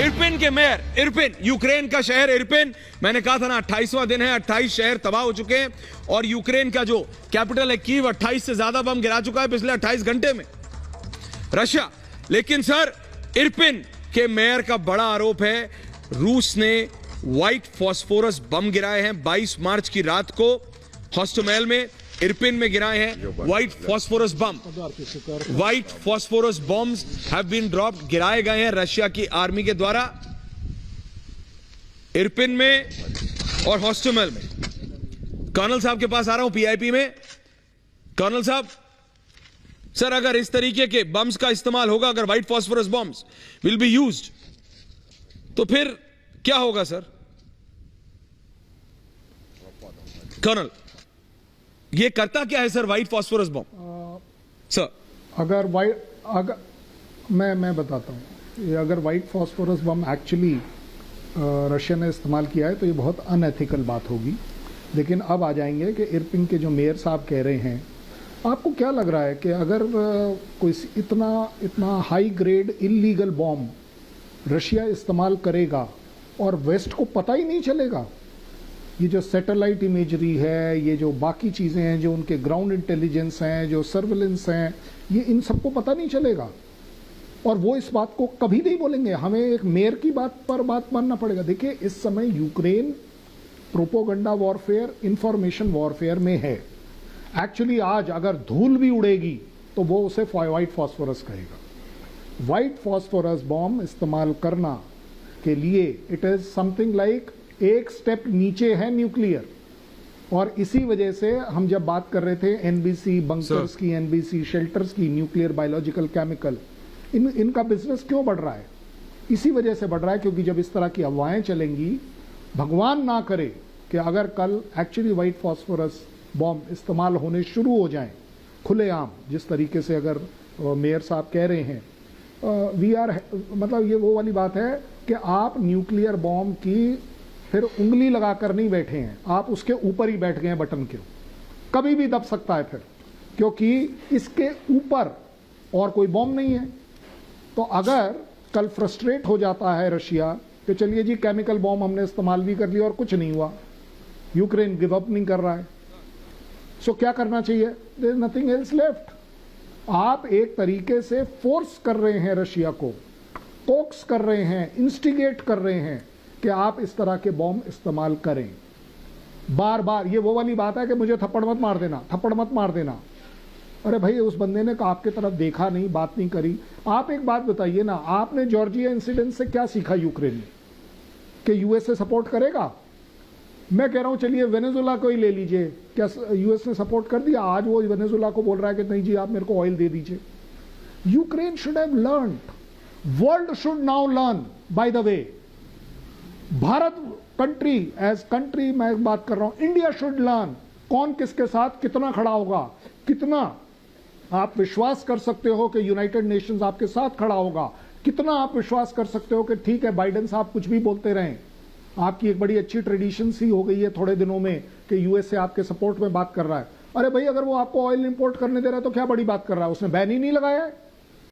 Irpin के mayor, Irpin Ukraine का शहर इरपिन, मैंने कहा था ना 28वां दिन है, 28 शहर तबाह हो चुके हैं और यूक्रेन का जो कैपिटल है कीव 28 से ज्यादा बम गिरा चुका है पिछले 28 घंटे में रशिया। लेकिन सर इरपिन के मेयर का बड़ा आरोप है रूस ने व्हाइट फॉस्फोरस बम गिराए हैं 22 मार्च की रात को हॉस्टोमेल में इरपिन में गिराए हैं white phosphorus bomb. White phosphorus bombs have been dropped, गिराए गए हैं रशिया की आर्मी के द्वारा इरपिन में और हॉस्टोमेल में। कर्नल साहब के पास आ रहा हूं पीआईपी में। कर्नल साहब, सर अगर इस तरीके के बम्स का इस्तेमाल होगा, अगर white phosphorus bombs will be used, तो फिर क्या होगा सर? कर्नल, ये करता क्या है सर व्हाइट फॉस्फोरस बम? सर अगर मैं बताता हूं, ये अगर व्हाइट फॉस्फोरस बम एक्चुअली रशिया ने इस्तेमाल किया है तो ये बहुत अनएथिकल बात होगी। लेकिन अब आ जाएंगे कि इरपिन के जो मेयर साहब कह रहे हैं, आपको क्या लग रहा है कि अगर कोई इतना high grade illegal bomb Russia इस्तेमाल करेगा और वेस्ट को पता ही नहीं चलेगा? ये जो सैटेलाइट इमेजरी है, ये जो बाकी चीज़ें हैं, जो उनके ग्राउंड इंटेलिजेंस हैं, जो सर्विलेंस हैं, ये इन सबको पता नहीं चलेगा और वो इस बात को कभी नहीं बोलेंगे। हमें एक मेयर की बात पर बात मानना पड़ेगा। देखिए, इस समय Ukraine propaganda warfare, information warfare में है। एक्चुअली आज अगर धूल भी उड़ेगी तो वो उसे व्हाइट फॉस्फोरस कहेगा। व्हाइट फॉस्फोरस बॉम्ब इस्तेमाल करना के लिए इट इज समथिंग लाइक एक स्टेप नीचे है न्यूक्लियर। और इसी वजह से हम जब बात कर रहे थे एनबीसी बंकर्स की, एनबीसी शेल्टर्स की, न्यूक्लियर बायोलॉजिकल केमिकल, इनका बिजनेस क्यों बढ़ रहा है? इसी वजह से बढ़ रहा है क्योंकि जब इस तरह की अफवाहें चलेंगी, भगवान ना करे कि अगर कल एक्चुअली व्हाइट फॉस्फोरस बॉम्ब इस्तेमाल होने शुरू हो जाएं खुलेआम, जिस तरीके से अगर मेयर साहब कह रहे हैं, मतलब ये वो वाली बात है कि आप न्यूक्लियर बॉम्ब की फिर उंगली लगाकर नहीं बैठे हैं, आप उसके ऊपर ही बैठ गए हैं बटन के। कभी भी दब सकता है फिर, क्योंकि इसके ऊपर और कोई बॉम्ब नहीं है। तो अगर कल फ्रस्ट्रेट हो जाता है रशिया कि चलिए जी केमिकल बॉम्ब हमने इस्तेमाल भी कर लिया और कुछ नहीं हुआ, यूक्रेन गिव अप नहीं कर रहा है, सो क्या करना चाहिए? There is nothing else left. आप एक तरीके से फोर्स कर रहे हैं रशिया को, कोक्स कर रहे हैं, इंस्टिगेट कर रहे हैं कि आप इस तरह के बॉम्ब इस्तेमाल करें। बार बार ये वो वाली बात है कि मुझे थप्पड़ मत मार देना, थप्पड़ मत मार देना। अरे भाई, उस बंदे ने आपके तरफ देखा नहीं, बात नहीं करी। आप एक बात बताइए ना, आपने जॉर्जिया इंसिडेंट से क्या सीखा यूक्रेन ने? कि यूएसए सपोर्ट करेगा? मैं कह रहा हूं चलिए वेनेजुला को ही ले लीजिए, क्या यूएस ने सपोर्ट कर दिया? आज वो वेनेजुला को बोल रहा है कि नहीं जी आप मेरे को ऑयल दे दीजिए। Ukraine should have learn, world should now learn. By the way, Bharat country as country मैं बात कर रहा हूं, इंडिया शुड लर्न कौन किसके साथ कितना खड़ा होगा, कितना आप विश्वास कर सकते हो कि यूनाइटेड नेशंस आपके साथ खड़ा होगा, कितना आप विश्वास कर सकते हो कि ठीक है बाइडेन साहब कुछ भी बोलते रहें, आपकी एक बड़ी अच्छी ट्रेडिशन सी हो गई है थोड़े दिनों में कि यूएसए आपके सपोर्ट में बात कर रहा है। अरे भाई, अगर वो आपको ऑयल इंपोर्ट करने दे रहा है तो क्या बड़ी बात कर रहा है? उसने बैन ही नहीं लगाया है।